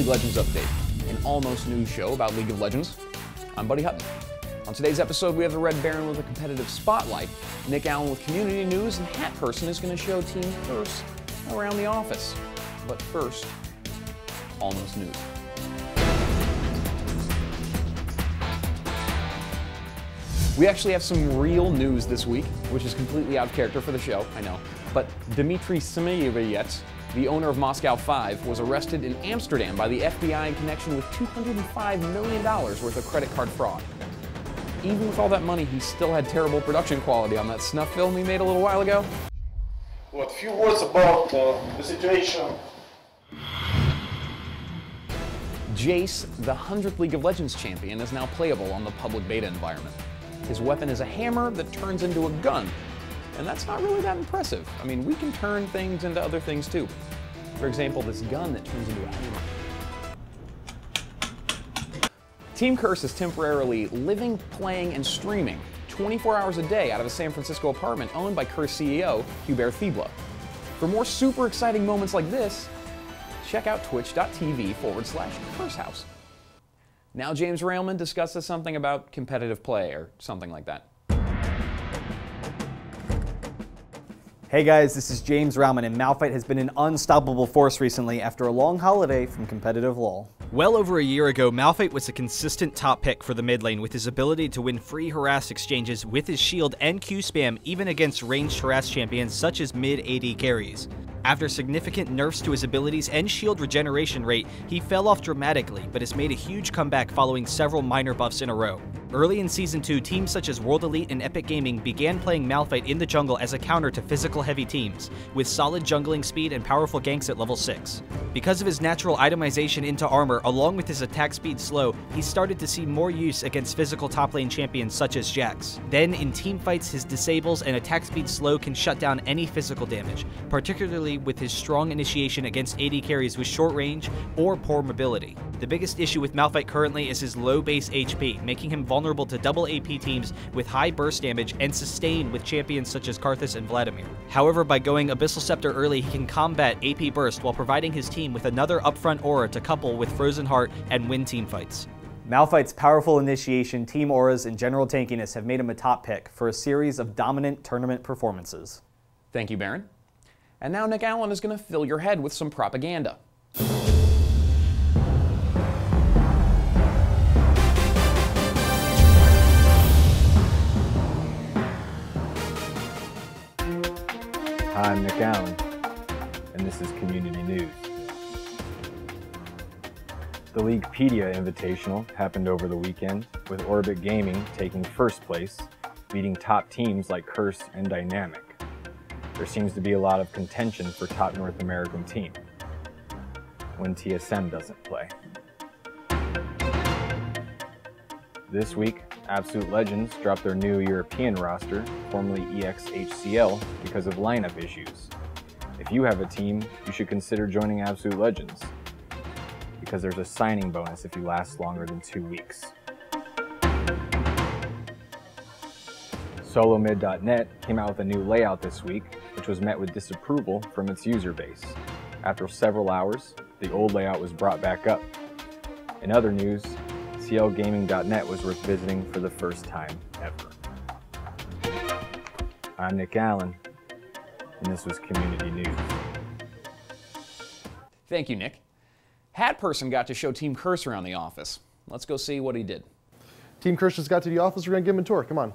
League of Legends Update, an almost news show about League of Legends. I'm Buddy Hutton. On today's episode, we have the Red Baron with a competitive spotlight, Nick Allen with community news, and Hat Person is going to show Team Curse around the office. But first, almost news. We actually have some real news this week, which is completely out of character for the show, I know. But Dmitry Semyevets, the owner of Moscow 5, was arrested in Amsterdam by the FBI in connection with $205 million worth of credit card fraud. Even with all that money, he still had terrible production quality on that snuff film he made a little while ago. What, a few words about the situation. Jayce, the 100th League of Legends champion, is now playable on the public beta environment. His weapon is a hammer that turns into a gun, and that's not really that impressive. I mean, we can turn things into other things too. For example, this gun that turns into a hammer. Team Curse is temporarily living, playing, and streaming 24 hours a day out of a San Francisco apartment owned by Curse CEO Hubert Thiebla. For more super exciting moments like this, check out twitch.tv/cursehouse. Now James Railman discusses something about competitive play or something like that. Hey guys, this is James Railman, and Malphite has been an unstoppable force recently after a long holiday from competitive LoL. Well over a year ago, Malphite was a consistent top pick for the mid lane with his ability to win free harass exchanges with his shield and Q spam even against ranged harass champions such as mid AD carries. After significant nerfs to his abilities and shield regeneration rate, he fell off dramatically, but has made a huge comeback following several minor buffs in a row. Early in Season 2, teams such as World Elite and Epic Gaming began playing Malphite in the jungle as a counter to physical-heavy teams, with solid jungling speed and powerful ganks at level 6. Because of his natural itemization into armor, along with his attack speed slow, he started to see more use against physical top lane champions such as Jayce. Then, in team fights, his disables and attack speed slow can shut down any physical damage, particularly with his strong initiation against AD carries with short range or poor mobility. The biggest issue with Malphite currently is his low base HP, making him vulnerable to double AP teams with high burst damage and sustain with champions such as Karthus and Vladimir. However, by going Abyssal Scepter early, he can combat AP burst while providing his team with another upfront aura to couple with Frozen Heart and win team fights. Malphite's powerful initiation, team auras, and general tankiness have made him a top pick for a series of dominant tournament performances. Thank you, Baron. And now Nick Allen is going to fill your head with some propaganda. Hi, I'm Nick Allen, and this is Community News. The Leaguepedia Invitational happened over the weekend, with Orbit Gaming taking first place, beating top teams like Curse and Dynamic. There seems to be a lot of contention for top North American team when TSM doesn't play. This week, Absolute Legends dropped their new European roster, formerly EXHCL, because of lineup issues. If you have a team, you should consider joining Absolute Legends, because there's a signing bonus if you last longer than 2 weeks. SoloMid.net came out with a new layout this week, which was met with disapproval from its user base. After several hours, the old layout was brought back up. In other news, clg.eu was worth visiting for the first time ever. I'm Nick Allen, and this was Community News. Thank you, Nick. Hat Person got to show Team Curse around the office. Let's go see what he did. Team Curse just got to the office. We're gonna give him a tour. Come on.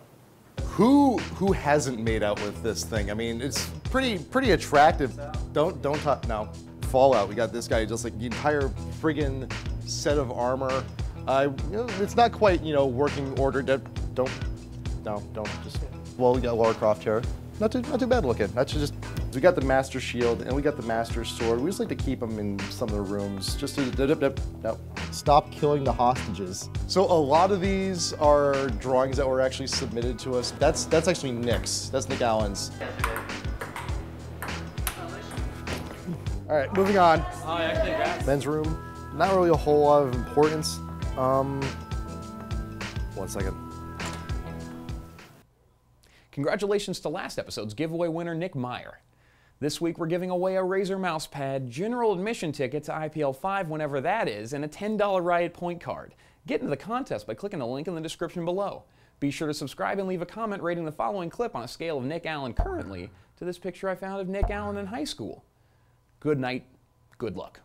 Who hasn't made out with this thing? I mean, it's pretty attractive. Don't talk now. Fallout. We got this guy just like the entire friggin' set of armor. It's not quite, working order. Don't just. Well, we got Lara Croft here. Not too bad looking. That's just. We got the Master Shield and we got the Master Sword. We just like to keep them in some of the rooms just to. No. Stop killing the hostages. So a lot of these are drawings that were actually submitted to us. That's actually Nick's. That's Nick Allen's. All right, moving on. Oh, yeah, Men's room. Not really a whole lot of importance. 1 second. Congratulations to last episode's giveaway winner, Nick Meyer. This week we're giving away a Razer mouse pad, general admission ticket to IPL 5 whenever that is, and a $10 Riot point card. Get into the contest by clicking the link in the description below. Be sure to subscribe and leave a comment rating the following clip on a scale of Nick Allen currently to this picture I found of Nick Allen in high school. Good night, good luck,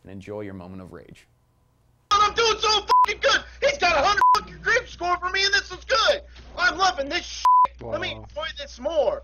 and enjoy your moment of rage. I'm doing so fucking good. He's got 100 fucking creep score for me, and this is good. I'm loving this shit. Let me enjoy this more.